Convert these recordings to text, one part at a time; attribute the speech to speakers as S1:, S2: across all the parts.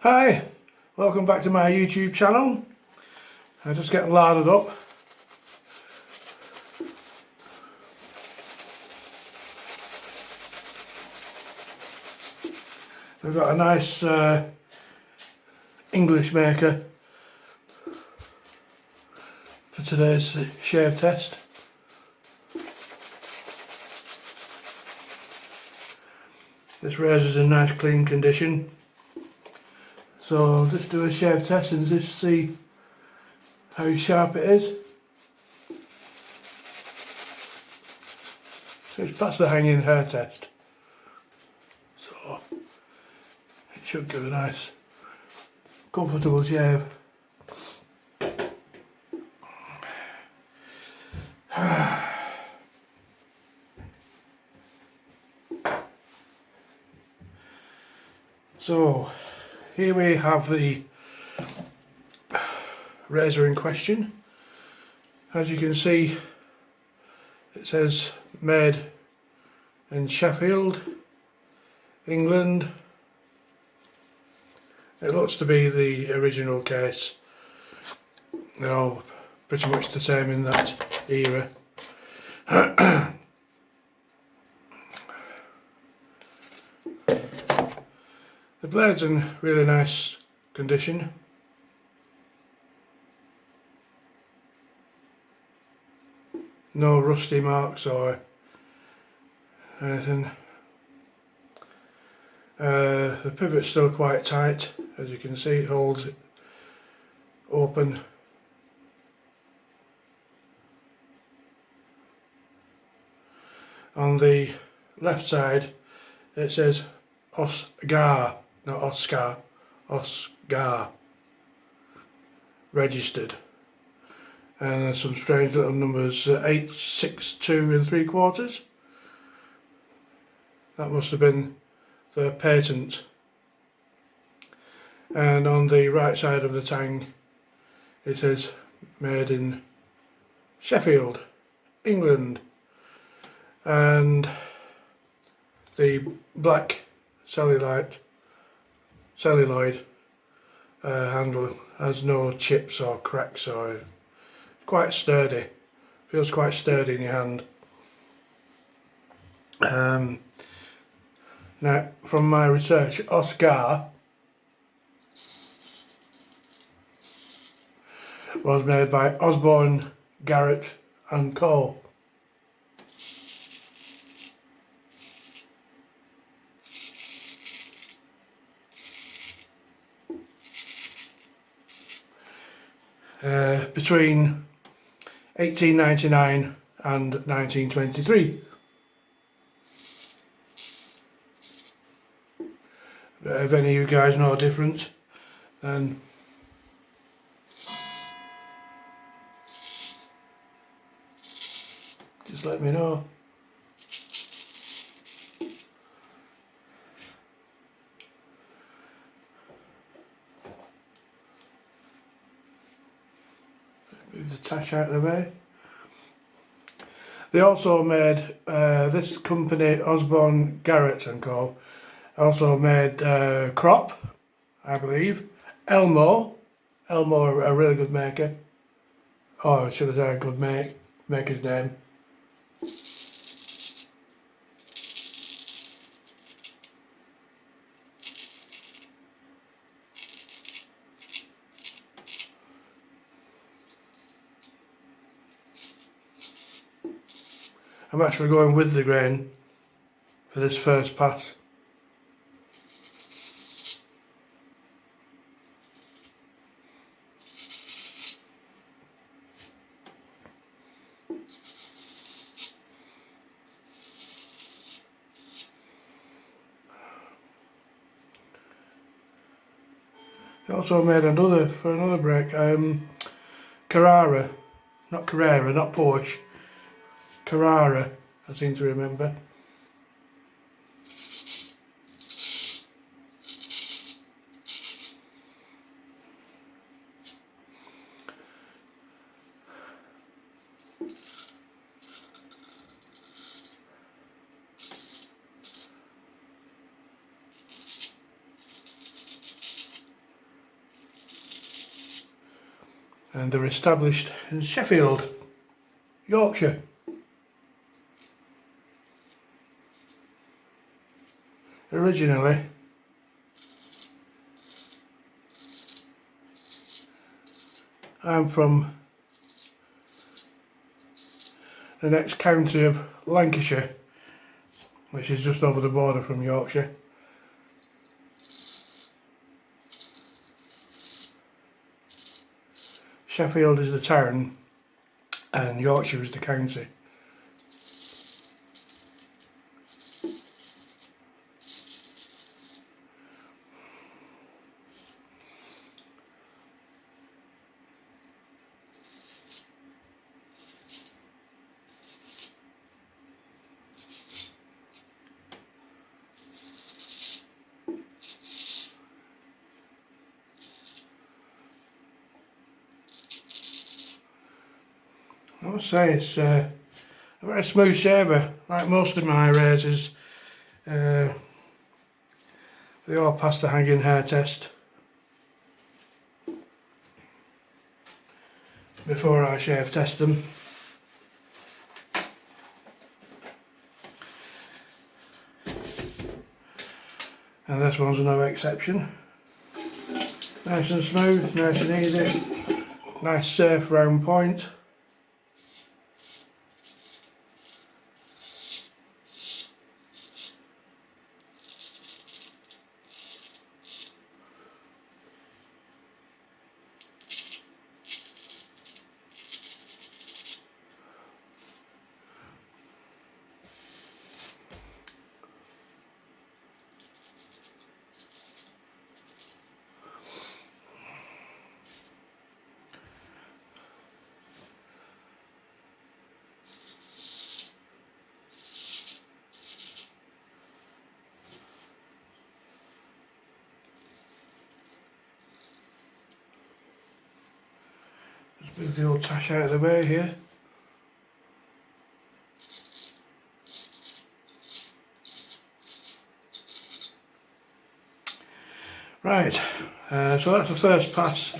S1: Hi, welcome back to my YouTube channel. I just get larded up. We've got a nice English maker for today's shave test. This razor's in nice clean condition, so I'll just do a shave test and just see how sharp it is. So it's past the hanging hair test, so it should give a nice comfortable shave. So here we have the razor in question. As you can see, it says made in Sheffield, England. It looks to be the original case. They're all pretty much the same in that era. The blade's in really nice condition. No rusty marks or anything. The pivot's still quite tight, as you can see. It holds it open. On the left side it says OSGAR, not Oscar, OSGAR, registered. And there's some strange little numbers, 862 3/4. That must have been the patent. And on the right side of the tang it says made in Sheffield, England. And the black celluloid handle has no chips or cracks, or quite sturdy, feels quite sturdy in your hand. Now, from my research, OSGAR was made by Osborne Garrett and Co. Between 1899 and 1923. But if any of you guys know a difference, then just let me know. Move the tash out of the way. They also made, this company, Osborne Garrett and Co, also made KROPP, I believe, ELMO, a really good maker. Oh, I should have said a good maker's name. I'm actually going with the grain for this first pass. They also made another, for another break, CARRERA, not CARRERA, not Porsche, CARRERA, I seem to remember. and they're established in Sheffield, Yorkshire. Originally I'm from the next county of Lancashire, which is just over the border from Yorkshire. Sheffield is the town and Yorkshire is the county. I must say it's a very smooth shaver, like most of my razors. They all pass the hanging hair test before I shave test them. And this one's no exception. Nice and smooth, nice and easy, nice safe round point. Just move the old tash out of the way here. Right, so that's the first pass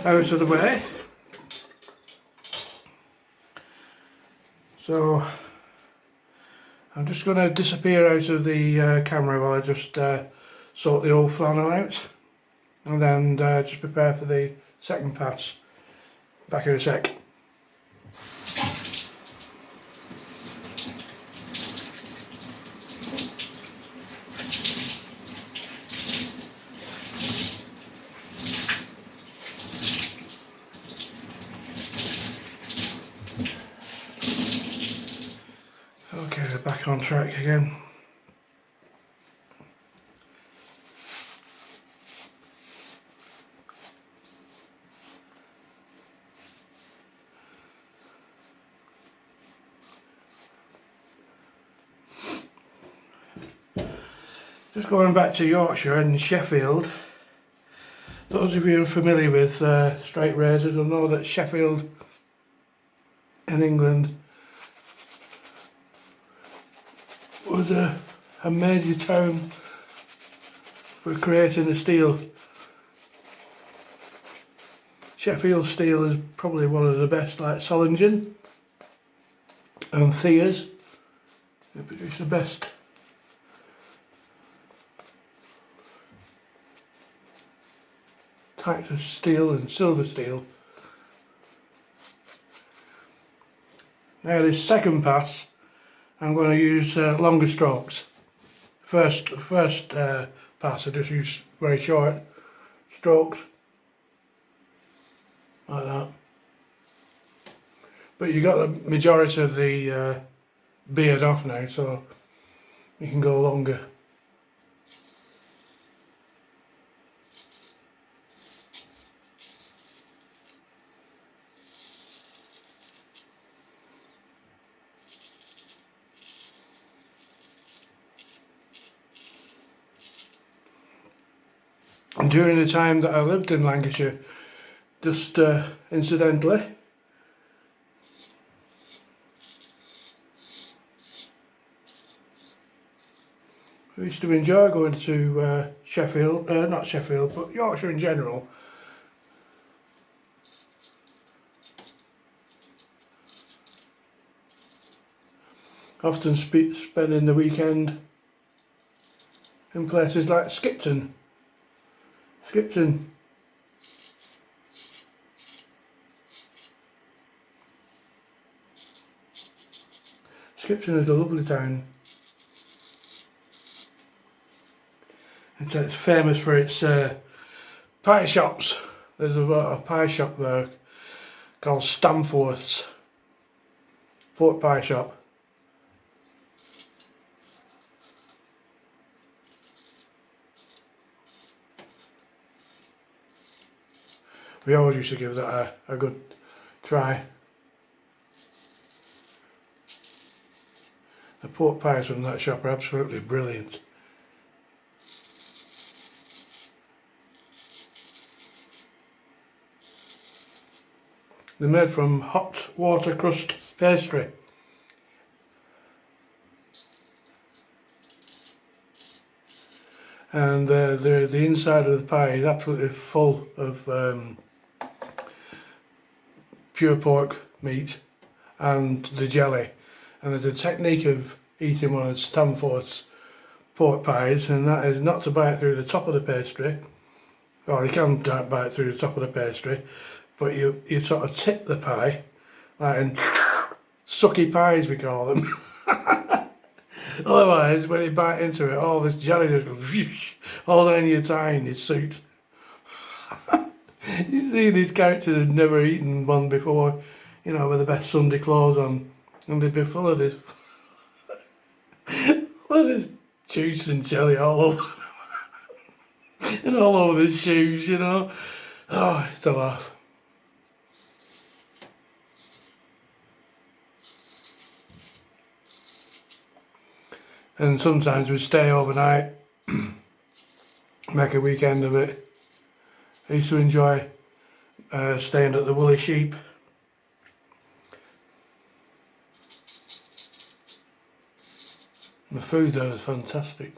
S1: out of the way. So I'm just going to disappear out of the camera while I just sort the old flannel out, and then just prepare for the second pass. Back in a sec. Okay, we're back on track again. Just going back to Yorkshire and Sheffield, those of you who are familiar with straight razors will know that Sheffield in England was a major town for creating the steel. Sheffield steel is probably one of the best, like Solingen and Thiers. They produce the best types of steel and silver steel. Now this second pass I'm going to use longer strokes. First pass I just use very short strokes like that, but you got the majority of the beard off now, so you can go longer. And during the time that I lived in Lancashire, just incidentally, I used to enjoy going to Sheffield, not Sheffield, but Yorkshire in general, often spending the weekend in places like Skipton. Skipton is a lovely town. It's famous for its pie shops. There's a pie shop there called Stamforth's pork pie shop. We always used to give that a good try. The pork pies from that shop are absolutely brilliant. They're made from hot water crust pastry. And the inside of the pie is absolutely full of pure pork meat and the jelly. And there's a technique of eating one of Stamforth's pork pies, and that is not to bite through the top of the pastry. Well, you can bite through the top of the pastry, but you sort of tip the pie, like in sucky pies we call them. Otherwise, when you bite into it, all this jelly just goes all down your tie in your suit. You see these characters have never eaten one before, you know, with the best Sunday clothes on, and they'd be full of this juice and jelly all over and all over the shoes, you know. Oh, it's a laugh. And sometimes we'd stay overnight, make a weekend of it. I used to enjoy staying at the Woolly Sheep. The food there was fantastic.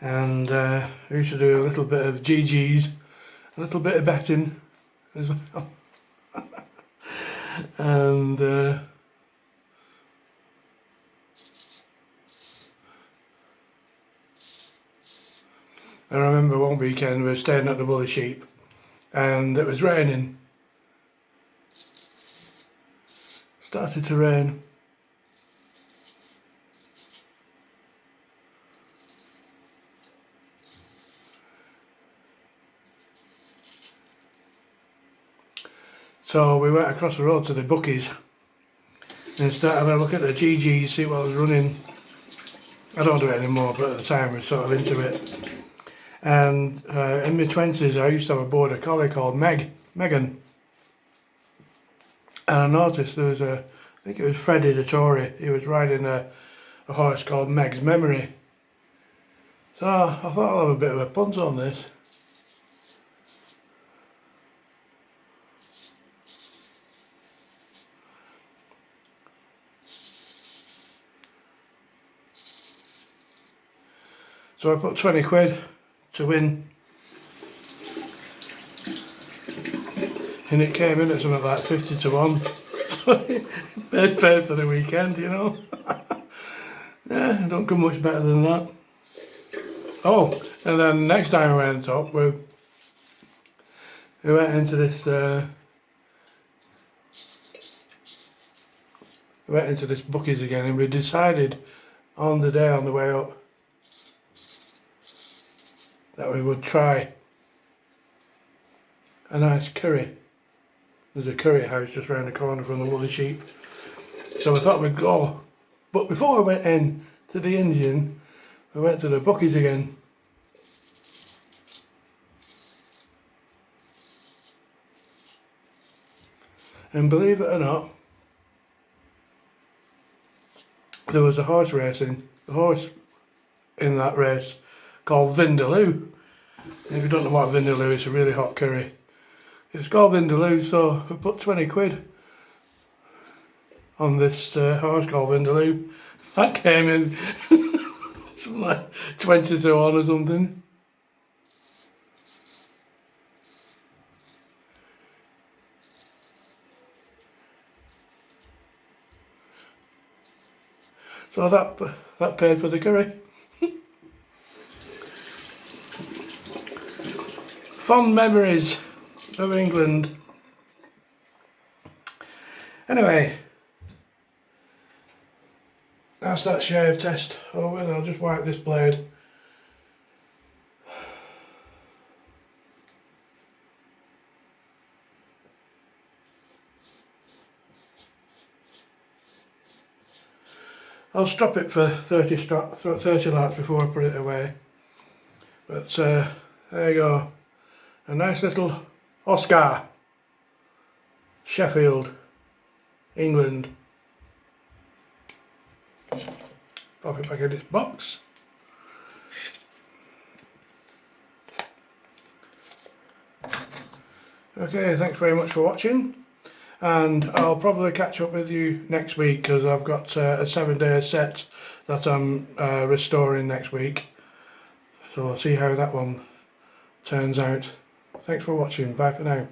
S1: And we used to do a little bit of GGs, a little bit of betting as well. And I remember one weekend we were staying at the Woolly Sheep and it was raining. Started to rain. So we went across the road to the bookies and started having a look at the GGs, see what was running. I don't do it anymore, but at the time I was sort of into it. And in my 20s I used to have a border collie called Megan. And I noticed there was I think it was Freddie the Tory, he was riding a horse called Meg's Memory. So I thought I'll have a bit of a punt on this. So I put 20 quid to win, and it came in at something like 50 to 1. paid for the weekend, you know. Yeah, don't come much better than that. Oh, and then next time I went up, we went into this bookies again, and we decided on the day on the way up that we would try a nice curry. There's a curry house just round the corner from the Woolly Sheep. So I thought we'd go. But before we went in to the Indian, we went to the bookies again. And believe it or not, there was a horse racing. The horse in that race called Vindaloo. If you don't know what Vindaloo is, it's a really hot curry. It's called Vindaloo, so we put 20 quid on this horse called Vindaloo. That came in something like 20 to 1 or something. So that paid for the curry. Fond memories of England. Anyway, that's that shave test over. I'll just wipe this blade. I'll stop it for 30 laps before I put it away. But there you go. A nice little OSGAR. Sheffield, England. Pop it back in this box. Okay, thanks very much for watching, and I'll probably catch up with you next week because I've got a 7-day set that I'm restoring next week, so I'll see how that one turns out. Thanks for watching, bye for now.